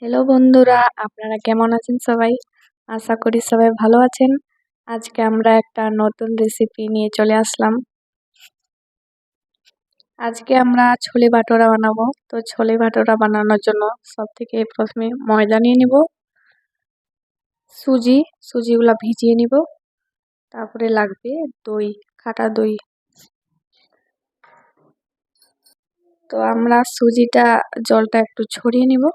Hello বন্ধুরা, আপনারা কেমন আছেন সবাই? আশা করি সবাই ভালো আছেন। আজকে আমরা একটা নতুন রেসিপি নিয়ে চলে আসলাম। আজকে আমরা ছোলে ভাটোরা বানাবো। তো ছোলে ভাটোরা বানানোর জন্য সবথেকে প্রথমে ময়দা নিয়ে নিব, সুজিগুলা ভিজিয়ে নিব, তারপরে লাগবে দই, কাটা দই। তো আমরা জলটা একটু ছড়িয়ে নিব।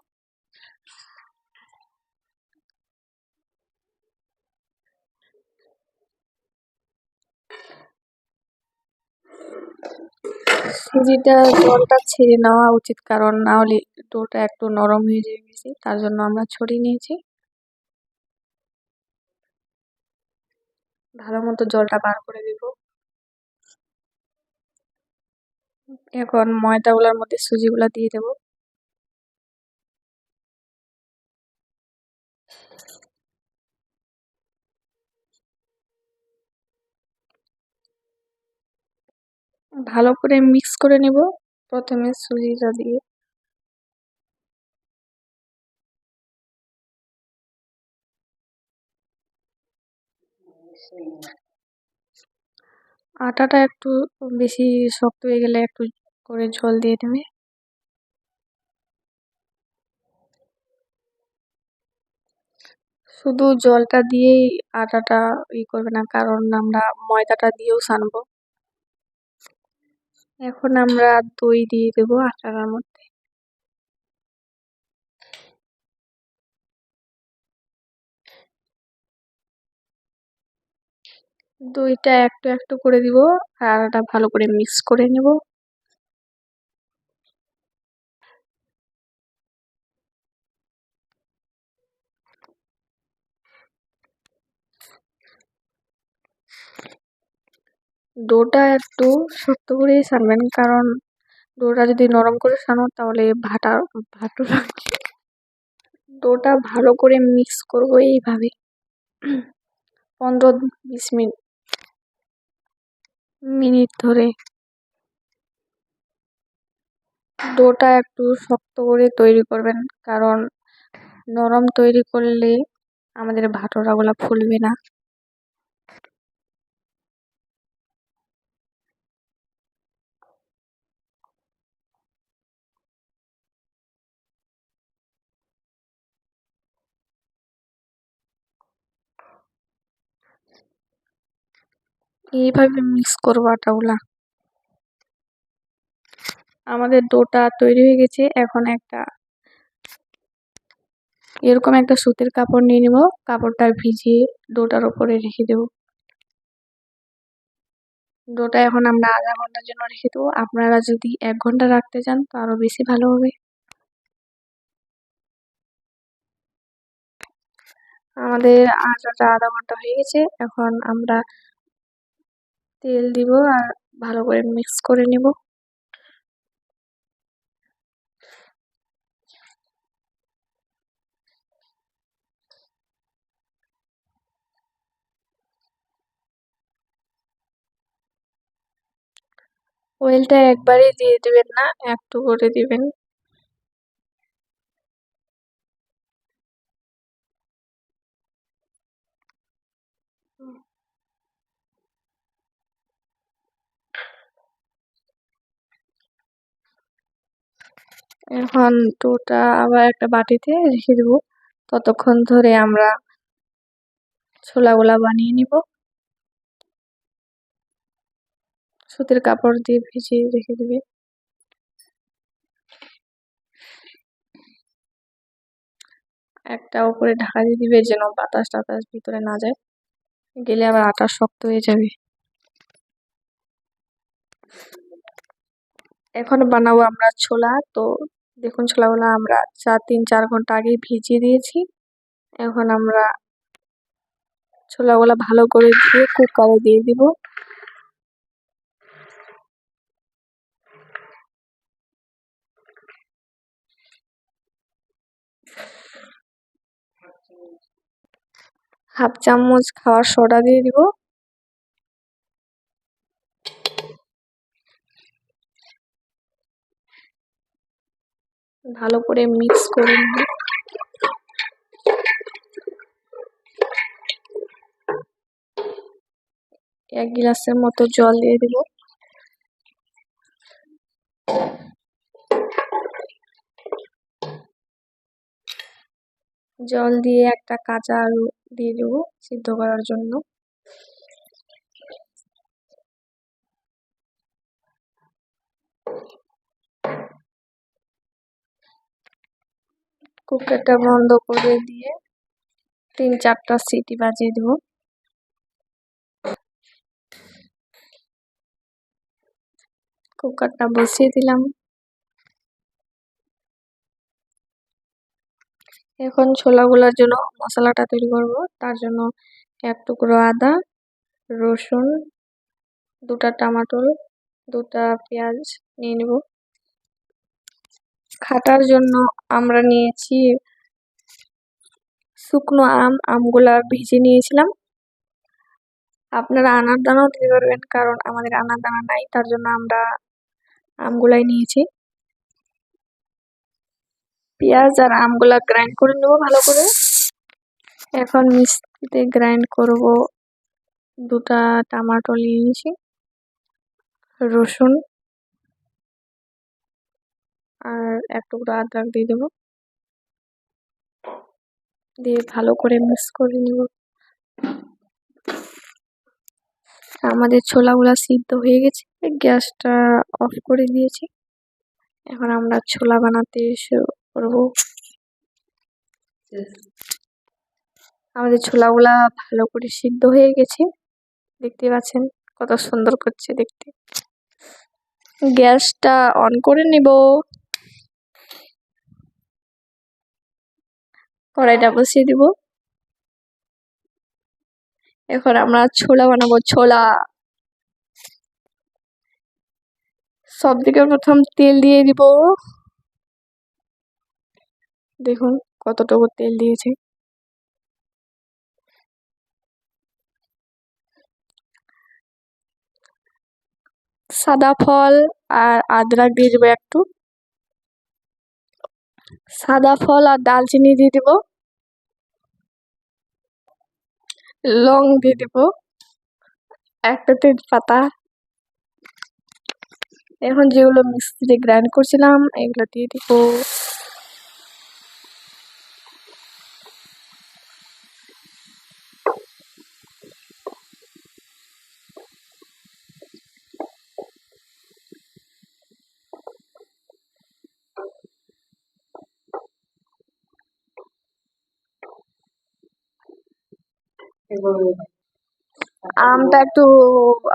জলটা ছেড়ে নেওয়া উচিত, কারণ না হলে ডোটা একটু নরম হয়ে যাবে বেশি, তার জন্য আমরা ছড়িয়ে নিয়েছি। ভালো মতো জলটা বার করে দিব। এখন ময়দাগুলোর মধ্যে সুজিগুলা দিয়ে দেব। ভালো করে মিক্স করে নেব প্রথমে সুজিটা দিয়ে। আটাটা একটু বেশি শক্ত হয়ে গেলে একটু করে জল দিয়ে দেবে। শুধু জলটা দিয়েই আটাটা করবে না, কারণ আমরা ময়দাটা দিয়েও সানবো। এখন আমরা দই দিয়ে দেবো আটার মধ্যে। দইটা একটু একটু করে দিব আর আটাটা ভালো করে মিক্স করে নেব। ডোটা একটু শক্ত করেই সানবেন, কারণ ডোটা যদি নরম করে সানো তাহলে ভাটো লাগবে। ডোটা ভালো করে মিক্স করবো এইভাবে 15-20 মিনিট ধরে। ডোটা একটু শক্ত করে তৈরি করবেন, কারণ নরম তৈরি করলে আমাদের ভাটোরাগুলা ফুলবে না। এইভাবে মিক্স করবো আটাগুলা। আমাদের ডোটা তৈরি হয়ে গেছে। এখন এরকম একটা সুতির কাপড় নিয়ে নিব, কাপড়টা ভিজিয়ে ডোটার উপরে রেখে দেব। ডোটা এখন আমরা আধা ঘন্টার জন্য রেখে দেবো। আপনারা যদি 1 ঘন্টা রাখতে চান তো আরো বেশি ভালো হবে। আমাদের আটাটা আধা ঘন্টা হয়ে গেছে। এখন আমরা তেল দিব আর ভালো করে মিক্স করে নিব। অয়েলটা একবারে দিয়ে দিবেন না, একটু করে দিবেন। এখন ডোটা আবার একটা বাটিতে রেখে দেব। ততক্ষণ ধরে আমরা ছোলাগুলা বানিয়ে নিব। সুতির কাপড় দিয়ে ভিজিয়ে রেখে দিবে। একটা উপরে ঢাকা দিয়ে দিবে, যেন বাতাস টাতাস ভিতরে না যায়, গেলে আবার আটা শক্ত হয়ে যাবে। এখন বানাবো আমরা ছোলা। তো দেখুন, ছোলাগুলা আমরা 3-4 ঘন্টা আগে ভিজিয়ে দিয়েছি। এখন আমরা ছোলাগুলা ভালো করে ধুয়ে কুকারে দিয়ে দিব। হাফ চামচ খাওয়ার সোডা দিয়ে দিব। ভালো করে মিক্স করে নিব। 1 গ্লাসের মতো জল দিয়ে দিব। জল দিয়ে একটা কাঁচা আলু দিয়ে দেব সিদ্ধ করার জন্য। কুকারটা বন্ধ করে দিয়ে 3-4টা সিটি বাজিয়ে দেব। কুকারটা বসিয়ে দিলাম। এখন ছোলাগুলোর জন্য মশলাটা তৈরি করব। তার জন্য 1 টুকরো আদা, রসুন, 2টা টমেটো, 2টা পেঁয়াজ নিয়ে নেব। খাটার জন্য আমরা নিয়েছি শুকনো আমগুলা ভিজিয়ে নিয়েছিলাম। আপনারা আনার দানাও দিতে পারবেন, কারণ আমাদের আনার দানা নাই, তার জন্য আমরা আমগুলাই নিয়েছি। পেঁয়াজ আর আমগুলা গ্রাইন্ড করে নেব ভালো করে। এখন মিক্সিতে গ্রাইন্ড করব। 2টা টমেটো নিয়েছি, রসুন আর 1 টুকরো আদরক দিয়ে দেব। দিয়ে ভালো করে মিক্স করে নিব। আমাদের ছোলাগুলা সিদ্ধ হয়ে গেছে, গ্যাসটা অফ করে দিয়েছি। এখন আমরা ছোলা বানাতে শুরু করব। আমাদের ছোলাগুলা ভালো করে সিদ্ধ হয়ে গেছে, দেখতে পাচ্ছেন কত সুন্দর করছে দেখতে। গ্যাসটা অন করে নিব। কড়াইটা বসিয়ে দিব। এখন আমরা ছোলা বানাবো। ছোলা সব থেকে প্রথম তেল দিয়ে দিব। দেখুন কতটুকু তেল দিয়েছে। সাদা ফল আর আদরক দিয়ে দিব একটু। সাদা ফল আর দালচিনি দিয়ে দিব। লং দিয়ে দিব, একটা তেজপাতা। এখন যেগুলো মিক্সিতে গ্রাইন্ড করছিলাম এগুলো দিয়ে দিব। আমটা একটু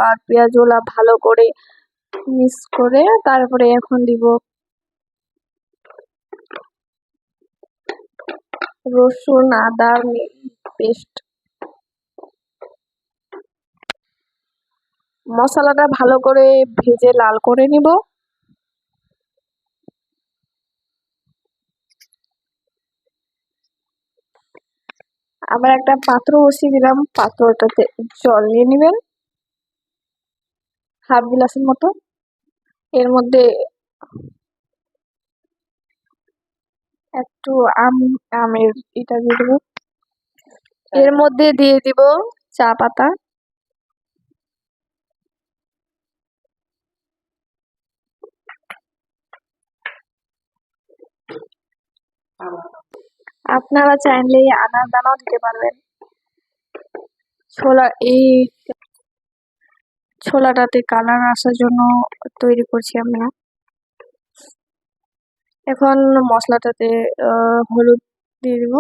আর পেঁয়াজগুলা ভালো করে মিক্স করে তারপরে এখন দিব রসুন আদা পেস্ট। মশলাটা ভালো করে ভেজে লাল করে নিব। আবার একটা পাত্র বসিয়ে দিলাম, পাত্রটাতে জল নিয়ে নেবেন 1/2 গ্লাসের মতো। এর মধ্যে একটু আমের এটা দিয়ে দেবো। এর মধ্যে দিয়ে দিব চা পাতা। আপনারা চাইলে আনার দানাও দিতে পারবেন। এই ছোলাটাতে কালার আসার জন্য তৈরি করছি আমরা। এখন মশলাটাতে হলুদ দিয়ে দিব,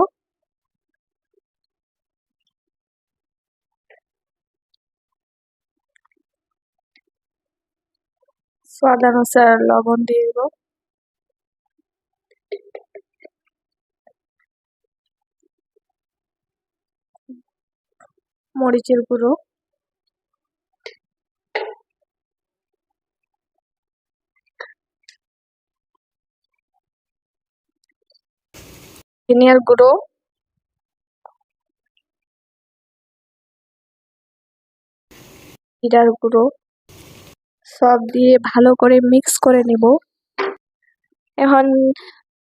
স্বাদ অনুসার লবণ দিয়ে দিব, মরিচের গুঁড়ো, ধনিয়ার গুঁড়ো, জিরার গুঁড়ো সব দিয়ে ভালো করে মিক্স করে নিব। এখন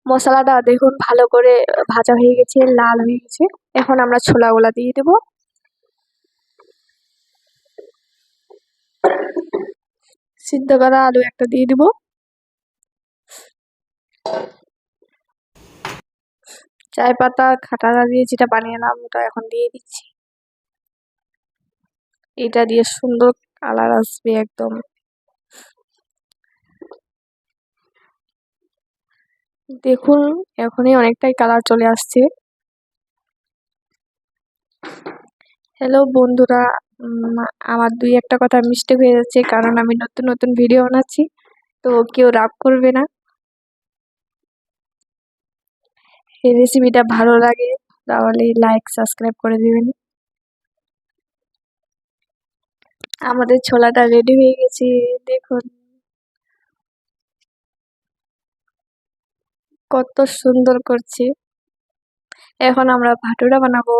মশলাটা দেখুন ভালো করে ভাজা হয়ে গেছে, লাল হয়ে গেছে। এখন আমরা ছোলাগুলা দিয়ে দেব। সিদ্ধ করা আলু একটা দিয়ে দিব। চায় পাতা খাটাটা দিয়ে যেটা বানিয়েলাম ওটা এখন দিয়ে দিচ্ছি। এটা দিয়ে সুন্দর কালার আসবে একদম। দেখুন এখনই অনেকটাই কালার চলে আসছে। হ্যালো বন্ধুরা, আমার দুই একটা কথা মিস্টেক হয়ে যাচ্ছে কারণ আমি নতুন নতুন ভিডিও বানাচ্ছি, তো কেউ রাগ করবে না। এই রেসিপিটা ভালো লাগে তাহলে লাইক সাবস্ক্রাইব করে দিবেন। আমাদের ছোলাটা রেডি হয়ে গেছে, দেখুন কত সুন্দর করছে। এখন আমরা ভাটুরা বানাবো।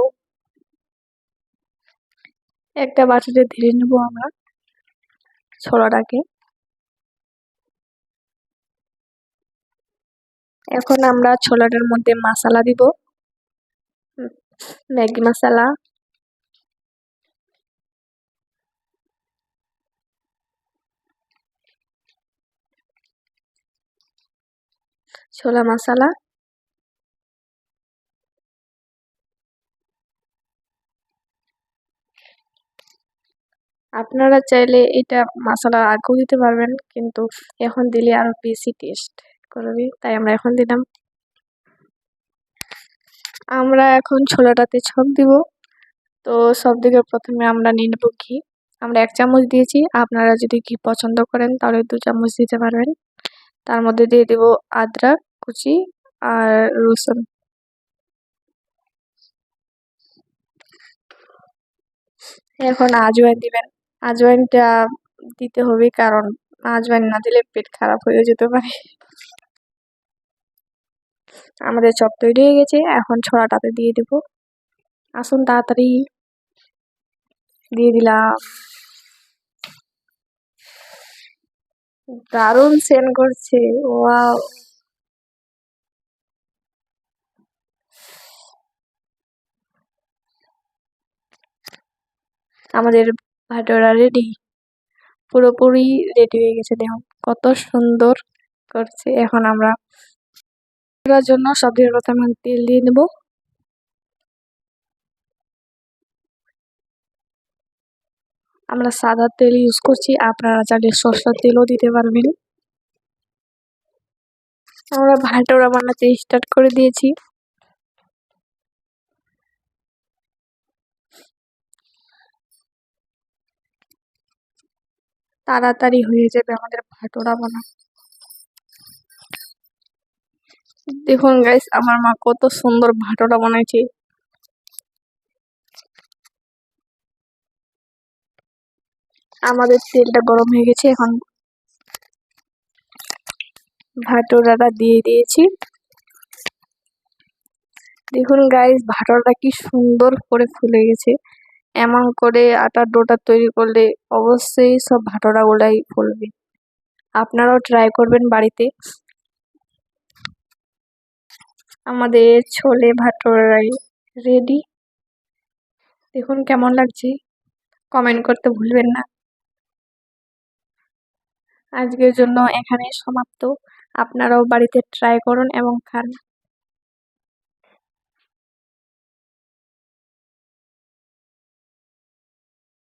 একটা বাটিতে ধীরে নেবো আমরা ছোলাটাকে। এখন আমরা ছোলাটার মধ্যে মশলা দিব। ম্যাগি মশলা, ছোলা মশলা, আপনারা চাইলে এটা মশলা আগেও দিতে পারবেন, কিন্তু এখন দিলে আরো বেশি টেস্ট করবে, তাই আমরা এখন দিলাম। আমরা এখন ছোলাটাতে ছক দিব। তো সব থেকে প্রথমে আমরা নিয়ে নেবো ঘি। আমরা 1 চামচ দিয়েছি, আপনারা যদি ঘি পছন্দ করেন তাহলে 2 চামচ দিতে পারবেন। তার মধ্যে দিয়ে দিব আদরক কুচি আর রসুন। এখন আজওয়াইন দিবেন। আজওয়াইনটা দিতে হবে কারণ আজওয়াইন না দিলে পেট খারাপ হয়ে যেতে পারে। আমাদের চপ তৈরি হয়ে গেছে, এখন ছড়াটাতে দিয়ে দেব। আসুন তাড়াতাড়ি দিয়ে দিলাম। দারুণ সেন্ট করছে, ওয়াও। আমাদের ভাটোরা রেডি, পুরোপুরি রেডি হয়ে গেছে। দেখুন কত সুন্দর করছে। এখন আমরা করার জন্য সব থেকে প্রথমে তেল দিয়ে নেব। আমরা সাদা তেল ইউজ করছি, আপনারা চাইলে সরষের তেলও দিতে পারবেন। আমরা ভাটোরা বানাতে স্টার্ট করে দিয়েছি। তাড়াতাড়ি হয়ে যাবে আমাদের ভাটোরা বানানো। দেখুন গাইস, আমার মা কত সুন্দর ভাটোরা বানাইছে। আমাদের তেলটা গরম হয়ে গেছে, এখন ভাটোরাটা দিয়ে দিয়েছি। দেখুন গাইস, ভাটোরাটা কি সুন্দর করে ফুলে গেছে। এমন করে আটার ডোটা তৈরি করলে অবশ্যই সব ভাটোরা গুলাই ফুলবে। আপনারাও ট্রাই করবেন বাড়িতে। আমাদের ছোলে ভাটোরাই রেডি। দেখুন কেমন লাগছে, কমেন্ট করতে ভুলবেন না। আজকের জন্য এখানে সমাপ্ত। আপনারাও বাড়িতে ট্রাই করুন এবং খান।